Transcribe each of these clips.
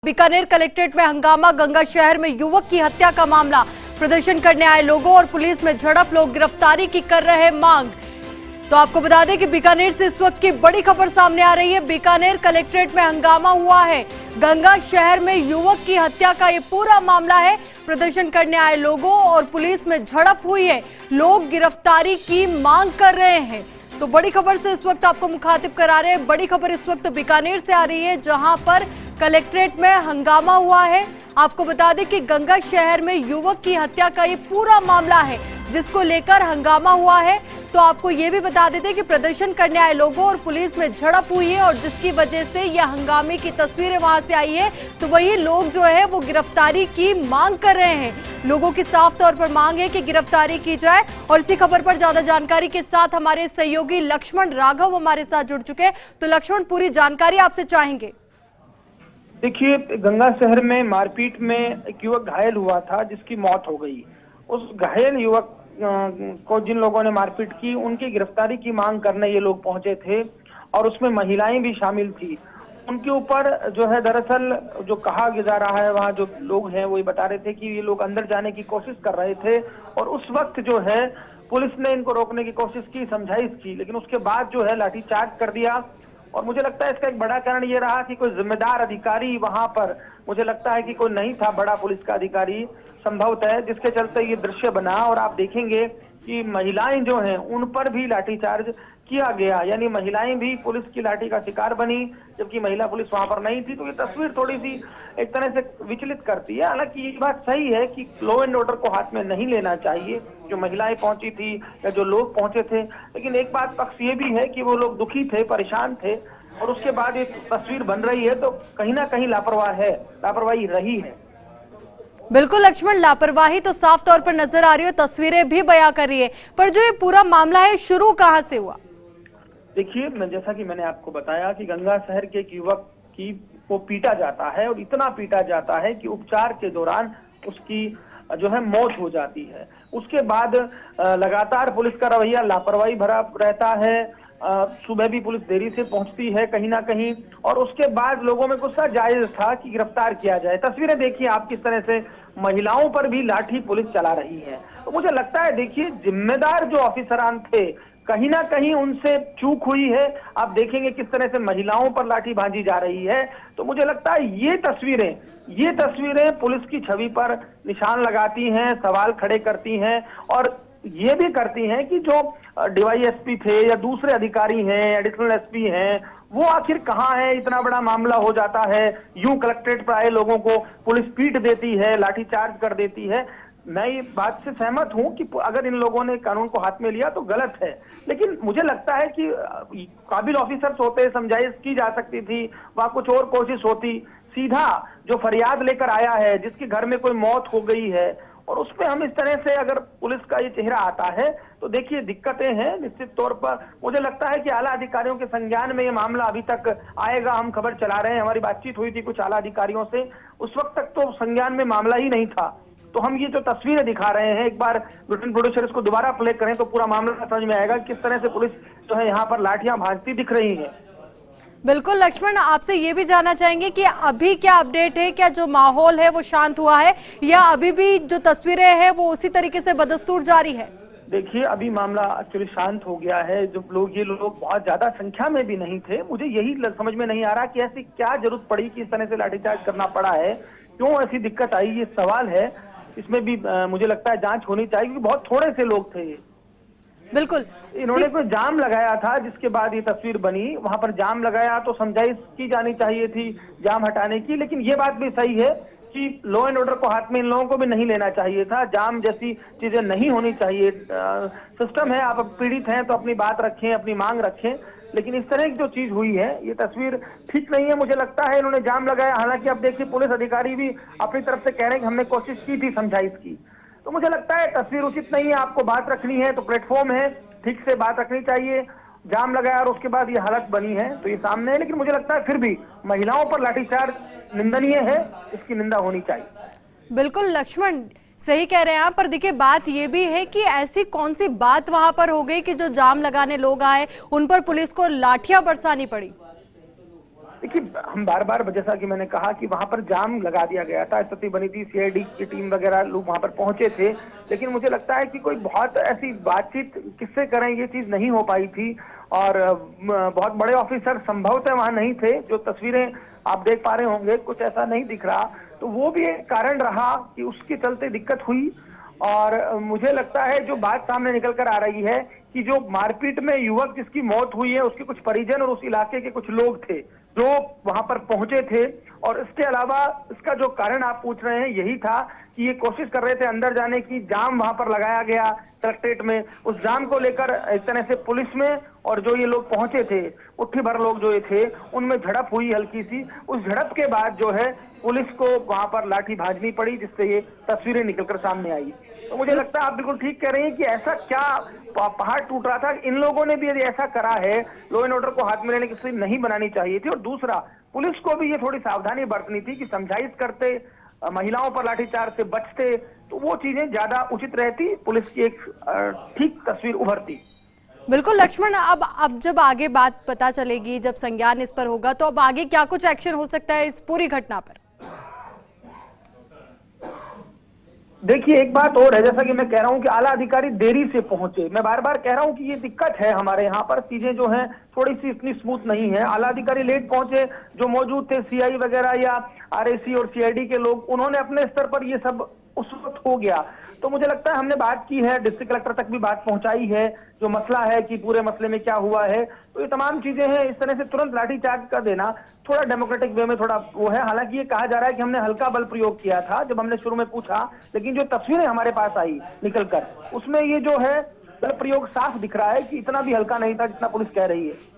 Bikaner collectorate में हंगामा, गंगा शहर में युवक की हत्या का मामला। प्रदर्शन करने आए लोगों और पुलिस में झड़प, लोग गिरफ्तारी की कर रहे मांग। तो आपको बता दें कि बीकानेर से इस वक्त की बड़ी खबर सामने आ रही है। बीकानेर कलेक्ट्रेट में हंगामा हुआ है, गंगा शहर में युवक की हत्या का ये पूरा मामला है। प्रदर्शन करने आए लोगों और पुलिस में झड़प हुई है, लोग गिरफ्तारी की मांग कर रहे हैं। तो बड़ी खबर से इस वक्त आपको मुखातिब करा रहे हैं। बड़ी खबर इस वक्त बीकानेर से आ रही है, जहां पर कलेक्ट्रेट में हंगामा हुआ है। आपको बता दें कि गंगा शहर में युवक की हत्या का ये पूरा मामला है, जिसको लेकर हंगामा हुआ है। तो आपको ये भी बता देते कि प्रदर्शन करने आए लोगों और पुलिस में झड़प हुई है और जिसकी वजह से यह हंगामे की तस्वीरें वहां से आई है। तो वही लोग जो है वो गिरफ्तारी की मांग कर रहे हैं। लोगों की साफ तौर पर मांग है कि गिरफ्तारी की जाए। और इसी खबर पर ज्यादा जानकारी के साथ हमारे सहयोगी लक्ष्मण राघव हमारे साथ जुड़ चुके हैं। तो लक्ष्मण, पूरी जानकारी आपसे चाहेंगे। देखिए, गंगा शहर में मारपीट में एक युवक घायल हुआ था, जिसकी मौत हो गई। उस घायल युवक को जिन लोगों ने मारपीट की, उनकी गिरफ्तारी की मांग करने ये लोग पहुंचे थे और उसमें महिलाएं भी शामिल थी। उनके ऊपर जो है, दरअसल जो कहा जा रहा है, वहाँ जो लोग हैं वो ये बता रहे थे कि ये लोग अंदर जाने की कोशिश कर रहे थे और उस वक्त जो है पुलिस ने इनको रोकने की कोशिश की, समझाइश की, लेकिन उसके बाद जो है लाठीचार्ज कर दिया। और मुझे लगता है इसका एक बड़ा कारण ये रहा कि कोई जिम्मेदार अधिकारी वहां पर, मुझे लगता है कि कोई नहीं था बड़ा पुलिस का अधिकारी संभवतः, जिसके चलते ये दृश्य बना। और आप देखेंगे कि महिलाएं जो हैं उन पर भी लाठीचार्ज किया गया, यानी महिलाएं भी पुलिस की लाठी का शिकार बनी, जबकि महिला पुलिस वहां पर नहीं थी। तो ये तस्वीर थोड़ी सी एक तरह से विचलित करती है। हालांकि ये बात सही है कि लॉ एंड ऑर्डर को हाथ में नहीं लेना चाहिए, जो महिलाएं पहुंची थी या जो लोग पहुंचे थे। लेकिन एक बात पक्ष ये भी है कि वो लोग दुखी थे, परेशान थे और उसके बाद ये तस्वीर बन रही है, तो कहीं ना कहीं लापरवाही रही है। बिल्कुल लक्ष्मण, लापरवाही तो साफ तौर पर नजर आ रही है, तस्वीरें भी बयां कर रही है। पर जो ये पूरा मामला है, शुरू कहां से हुआ? देखिए, जैसा कि मैंने आपको बताया कि गंगा शहर के एक युवक को पीटा जाता है और इतना पीटा जाता है कि उपचार के दौरान उसकी जो है मौत हो जाती है। उसके बाद लगातार पुलिस का रवैया लापरवाही भरा रहता है। सुबह भी पुलिस देरी से पहुंचती है कहीं ना कहीं, और उसके बाद लोगों में गुस्सा जायज था कि गिरफ्तार किया जाए। तस्वीरें देखिए आप, किस तरह से महिलाओं पर भी लाठी पुलिस चला रही है। तो मुझे लगता है, देखिए, जिम्मेदार जो ऑफिसरान थे, कहीं ना कहीं उनसे चूक हुई है। आप देखेंगे किस तरह से महिलाओं पर लाठी भांजी जा रही है। तो मुझे लगता है ये तस्वीरें पुलिस की छवि पर निशान लगाती हैं, सवाल खड़े करती हैं और ये भी करती हैं कि जो डीवाईएसपी थे या दूसरे अधिकारी हैं, एडिशनल एसपी हैं, वो आखिर कहाँ है। इतना बड़ा मामला हो जाता है, यूं कलेक्ट्रेट पर आए लोगों को पुलिस पीट देती है, लाठीचार्ज कर देती है। मैं ये बात से सहमत हूं कि अगर इन लोगों ने कानून को हाथ में लिया तो गलत है, लेकिन मुझे लगता है कि काबिल ऑफिसर्स होते, समझाइश की जा सकती थी, वहां कुछ और कोशिश होती। सीधा जो फरियाद लेकर आया है, जिसके घर में कोई मौत हो गई है, और उस पर हम इस तरह से अगर पुलिस का ये चेहरा आता है तो देखिए दिक्कतें हैं निश्चित तौर पर। मुझे लगता है कि आला अधिकारियों के संज्ञान में ये मामला अभी तक आएगा। हम खबर चला रहे हैं, हमारी बातचीत हुई थी कुछ आला अधिकारियों से, उस वक्त तक तो संज्ञान में मामला ही नहीं था। तो हम ये जो तस्वीरें दिखा रहे हैं, एक बार बुलेटिन प्रोड्यूसर इसको दोबारा प्ले करें तो पूरा मामला समझ में आएगा किस तरह से पुलिस जो है यहाँ पर लाठियां भांजती दिख रही है। बिल्कुल लक्ष्मण, आपसे ये भी जानना चाहेंगे कि अभी क्या अपडेट है, क्या जो माहौल है वो शांत हुआ है या अभी भी जो तस्वीरें हैं वो उसी तरीके से बदस्तूर जारी है? देखिए, अभी मामला एक्चुअली शांत हो गया है। जो ये लोग बहुत ज्यादा संख्या में भी नहीं थे। मुझे यही समझ में नहीं आ रहा कि ऐसी क्या जरूरत पड़ी कि इस तरह से लाठीचार्ज करना पड़ा है, क्यों ऐसी दिक्कत आई, ये सवाल है। इसमें भी मुझे लगता है जांच होनी चाहिए, क्योंकि बहुत थोड़े से लोग थे। बिल्कुल, इन्होंने कोई जाम लगाया था, जिसके बाद ये तस्वीर बनी। वहां पर जाम लगाया तो समझाइश की जानी चाहिए थी जाम हटाने की। लेकिन ये बात भी सही है कि लॉ एंड ऑर्डर को हाथ में इन लोगों को भी नहीं लेना चाहिए था। जाम जैसी चीजें नहीं होनी चाहिए। सिस्टम है, आप पीड़ित हैं तो अपनी बात रखें, अपनी मांग रखें, लेकिन इस तरह की जो चीज हुई है, ये तस्वीर ठीक नहीं है। मुझे लगता है इन्होंने जाम लगाया। हालांकि अब देखिए, पुलिस अधिकारी भी अपनी तरफ से कह रहे हैं कि हमने कोशिश की थी समझाइश की। तो मुझे लगता है तस्वीर उचित नहीं है। आपको बात रखनी है तो प्लेटफॉर्म है, ठीक से बात रखनी चाहिए। जाम लगाया और उसके बाद ये हालत बनी है, तो ये सामने है। लेकिन मुझे लगता है फिर भी महिलाओं पर लाठीचार्ज निंदनीय है, इसकी निंदा होनी चाहिए। बिल्कुल लक्ष्मण, सही कह रहे हैं आप। पर देखिए, बात ये भी है कि ऐसी कौन सी बात वहां पर हो गई कि जो जाम लगाने लोग आए उन पर पुलिस को लाठियां बरसानी पड़ी? देखिए, हम बार बार जैसा कि मैंने कहा कि वहां पर जाम लगा दिया गया था, स्थिति बनी थी, सीआईडी की टीम वगैरह लोग वहां पर पहुंचे थे, लेकिन मुझे लगता है कि कोई बहुत ऐसी बातचीत किससे करें ये चीज नहीं हो पाई थी। और बहुत बड़े ऑफिसर संभवतः वहां नहीं थे। जो तस्वीरें आप देख पा रहे होंगे, कुछ ऐसा नहीं दिख रहा, तो वो भी एक कारण रहा कि उसके चलते दिक्कत हुई। और मुझे लगता है जो बात सामने निकल कर आ रही है कि जो मारपीट में युवक जिसकी मौत हुई है, उसके कुछ परिजन और उस इलाके के कुछ लोग थे जो वहां पर पहुंचे थे। और इसके अलावा इसका जो कारण आप पूछ रहे हैं यही था कि ये कोशिश कर रहे थे अंदर जाने की, जाम वहां पर लगाया गया कलेक्ट्रेट में। उस जाम को लेकर एक तरह से पुलिस में और जो ये लोग पहुंचे थे, मुट्ठी भर लोग जो ये थे, उनमें झड़प हुई हल्की सी। उस झड़प के बाद जो है पुलिस को वहां पर लाठी भाजनी पड़ी, जिससे ये तस्वीरें निकलकर सामने आई। तो मुझे लगता है आप बिल्कुल ठीक कह रहे हैं कि ऐसा क्या पहाड़ टूट रहा था। इन लोगों ने भी यदि ऐसा करा है, लॉ एंड ऑर्डर को हाथ में लेने की स्थिति नहीं बनानी चाहिए थी। और दूसरा, पुलिस को भी ये थोड़ी सावधानी बरतनी थी कि समझाइश करते, महिलाओं पर लाठीचार्ज से बचते, तो वो चीजें ज्यादा उचित रहती, पुलिस की एक ठीक तस्वीर उभरती। बिल्कुल लक्ष्मण, अब जब आगे बात पता चलेगी, जब संज्ञान इस पर होगा, तो अब आगे क्या कुछ एक्शन हो सकता है इस पूरी घटना पर? देखिए, एक बात और है, जैसा कि मैं कह रहा हूं कि आला अधिकारी देरी से पहुंचे। मैं बार बार कह रहा हूं कि ये दिक्कत है, हमारे यहाँ पर चीजें जो हैं थोड़ी सी इतनी स्मूथ नहीं है। आला अधिकारी लेट पहुंचे, जो मौजूद थे सीआई वगैरह या आरएसी और सीआईडी के लोग, उन्होंने अपने स्तर पर ये सब उस वक्त हो गया। तो मुझे लगता है हमने बात की है, डिस्ट्रिक्ट कलेक्टर तक भी बात पहुंचाई है, जो मसला है कि पूरे मसले में क्या हुआ है। तो ये तमाम चीजें हैं। इस तरह से तुरंत लाठीचार्ज कर देना थोड़ा डेमोक्रेटिक वे में थोड़ा वो है। हालांकि ये कहा जा रहा है कि हमने हल्का बल प्रयोग किया था जब हमने शुरू में पूछा, लेकिन जो तस्वीरें हमारे पास आई निकलकर, उसमें ये जो है बल प्रयोग साफ दिख रहा है कि इतना भी हल्का नहीं था जितना पुलिस कह रही है।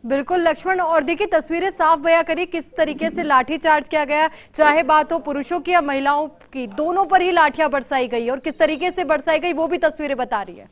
बिल्कुल लक्ष्मण, और देखिए तस्वीरें साफ बयां करी किस तरीके से लाठीचार्ज किया गया, चाहे बात हो पुरुषों की या महिलाओं की, दोनों पर ही लाठियां बरसाई गई और किस तरीके से बरसाई गई वो भी तस्वीरें बता रही है।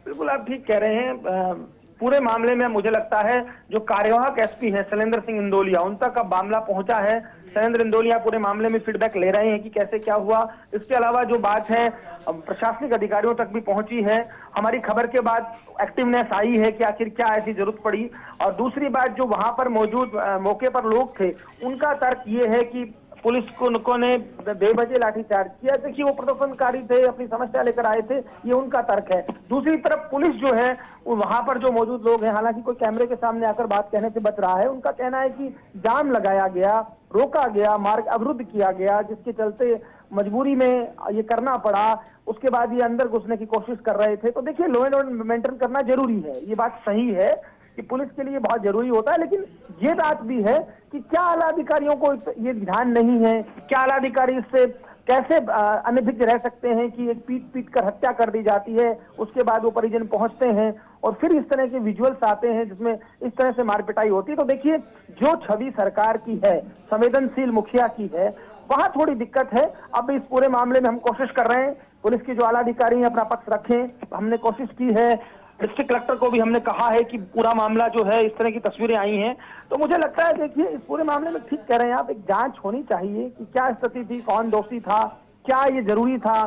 बिल्कुल आप ठीक कह रहे हैं। पूरे मामले में मुझे लगता है जो कार्यवाहक एसपी हैं शैलेंद्र सिंह इंदौलिया, उन तक अब मामला पहुंचा है। शैलेंद्र इंदौलिया पूरे मामले में फीडबैक ले रहे हैं कि कैसे क्या हुआ। इसके अलावा जो बात है प्रशासनिक अधिकारियों तक भी पहुंची है। हमारी खबर के बाद एक्टिवनेस आई है कि आखिर क्या ऐसी जरूरत पड़ी। और दूसरी बात, जो वहां पर मौजूद मौके पर लोग थे, उनका तर्क ये है कि पुलिस को ने बेवजह लाठीचार्ज किया। देखिए, वो प्रदर्शनकारी थे, अपनी समस्या लेकर आए थे, ये उनका तर्क है। दूसरी तरफ पुलिस जो है, वहां पर जो मौजूद लोग हैं, हालांकि कोई कैमरे के सामने आकर बात कहने से बच रहा है, उनका कहना है कि जाम लगाया गया, रोका गया, मार्ग अवरुद्ध किया गया, जिसके चलते मजबूरी में ये करना पड़ा। उसके बाद ये अंदर घुसने की कोशिश कर रहे थे। तो देखिए, लॉ एंड ऑर्डर मेंटेन करना जरूरी है, ये बात सही है कि पुलिस के लिए बहुत जरूरी होता है। लेकिन ये बात भी है कि क्या आला अधिकारियों को ये ध्यान नहीं है, क्या आला अधिकारी इससे कैसे अनभिज्ञ रह सकते हैं कि एक पीट पीट कर हत्या कर दी जाती है, उसके बाद वो परिजन पहुंचते हैं और फिर इस तरह के विजुअल्स आते हैं जिसमें इस तरह से मारपिटाई होती है। तो देखिए, जो छवि सरकार की है, संवेदनशील मुखिया की है, वहां थोड़ी दिक्कत है। अब इस पूरे मामले में हम कोशिश कर रहे हैं, पुलिस के जो आला अधिकारी हैं अपना पक्ष रखें। हमने कोशिश की है, डिस्ट्रिक्ट कलेक्टर को भी हमने कहा है कि पूरा मामला जो है, इस तरह की तस्वीरें आई हैं, तो मुझे लगता है देखिए इस पूरे मामले में ठीक कह रहे हैं आप, एक जांच होनी चाहिए कि क्या स्थिति थी, कौन दोषी था, क्या ये जरूरी था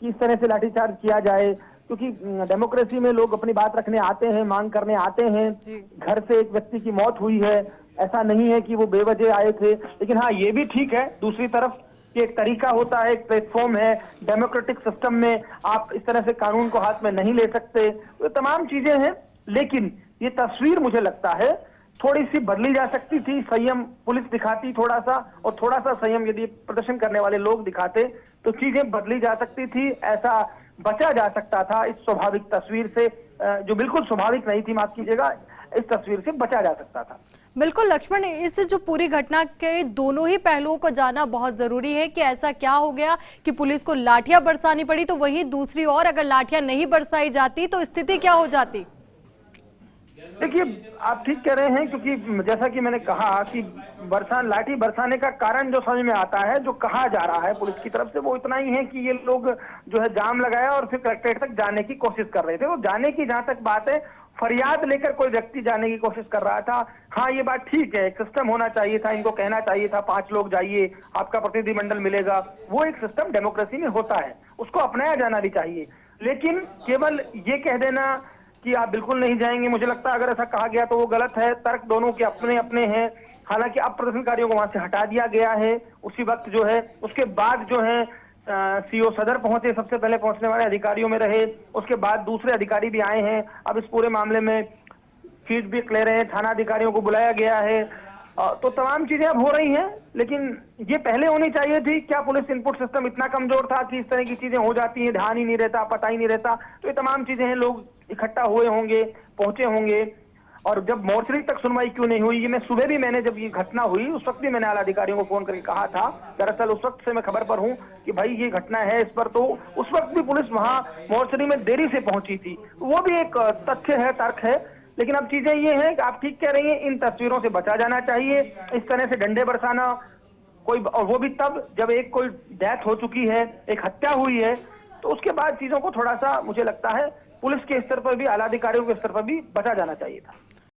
कि इस तरह से लाठीचार्ज किया जाए। क्योंकि डेमोक्रेसी में लोग अपनी बात रखने आते हैं, मांग करने आते हैं। घर से एक व्यक्ति की मौत हुई है, ऐसा नहीं है कि वो बेवजह आए थे। लेकिन हाँ, ये भी ठीक है दूसरी तरफ कि एक तरीका होता है, एक प्लेटफॉर्म है, डेमोक्रेटिक सिस्टम में आप इस तरह से कानून को हाथ में नहीं ले सकते। तो तमाम चीजें हैं, लेकिन ये तस्वीर मुझे लगता है थोड़ी सी बदली जा सकती थी। संयम पुलिस दिखाती थोड़ा सा, और थोड़ा सा संयम यदि प्रदर्शन करने वाले लोग दिखाते तो चीजें बदली जा सकती थी। ऐसा बचा जा सकता था इस स्वाभाविक तस्वीर से, जो बिल्कुल स्वाभाविक नहीं थी, माफ कीजिएगा, इस तस्वीर से बचा जा सकता था। बिल्कुल लक्ष्मण, इस जो पूरी घटना के दोनों ही पहलुओं को जानना बहुत जरूरी है कि ऐसा क्या हो गया कि पुलिस को लाठियां बरसानी पड़ी, तो वहीं दूसरी ओर अगर लाठियां नहीं बरसाई जाती तो स्थिति क्या हो जाती। देखिए, आप ठीक कह रहे हैं, क्योंकि जैसा कि मैंने कहा कि लाठी बरसाने का कारण जो समझ में आता है, जो कहा जा रहा है पुलिस की तरफ से, वो इतना ही है कि ये लोग जो है जाम लगाया और फिर कलेक्ट्रेट तक जाने की कोशिश कर रहे थे। तो जाने की जहां तक बात है, फरियाद लेकर कोई व्यक्ति जाने की कोशिश कर रहा था। हाँ, ये बात ठीक है, एक सिस्टम होना चाहिए था, इनको कहना चाहिए था 5 लोग जाइए, आपका प्रतिनिधिमंडल मिलेगा। वो एक सिस्टम डेमोक्रेसी में होता है, उसको अपनाया जाना भी चाहिए। लेकिन केवल ये कह देना कि आप बिल्कुल नहीं जाएंगे, मुझे लगता है अगर ऐसा कहा गया तो वो गलत है। तर्क दोनों के अपने अपने हैं। हालांकि अब प्रदर्शनकारियों को वहां से हटा दिया गया है। उसी वक्त जो है उसके बाद जो है सीओ सदर पहुंचे, सबसे पहले पहुंचने वाले अधिकारियों में रहे। उसके बाद दूसरे अधिकारी भी आए हैं। अब इस पूरे मामले में फीडबैक ले रहे हैं, थाना अधिकारियों को बुलाया गया है। तो तमाम चीजें अब हो रही हैं, लेकिन ये पहले होनी चाहिए थी। क्या पुलिस इनपुट सिस्टम इतना कमजोर था कि इस तरह की चीजें हो जाती हैं, ध्यान ही नहीं रहता, पता ही नहीं रहता? तो ये तमाम चीजें हैं, लोग इकट्ठा हुए होंगे, पहुंचे होंगे। और जब मोर्चरी तक सुनवाई क्यों नहीं हुई, ये मैं सुबह भी मैंने जब ये घटना हुई उस वक्त भी मैंने आला अधिकारियों को फोन करके कहा था। दरअसल उस वक्त से मैं खबर पर हूं कि भाई ये घटना है इस पर, तो उस वक्त भी पुलिस वहां मोर्चरी में देरी से पहुंची थी। वो भी एक तथ्य है, तर्क है। लेकिन अब चीजें ये हैं कि आप ठीक कह रही हैं, इन तस्वीरों से बचा जाना चाहिए। इस तरह से डंडे बरसाना कोई, और वो भी तब जब एक कोई डेथ हो चुकी है, एक हत्या हुई है, तो उसके बाद चीजों को थोड़ा सा मुझे लगता है पुलिस के स्तर पर भी, आला अधिकारियों के स्तर पर भी बचा जाना चाहिए था।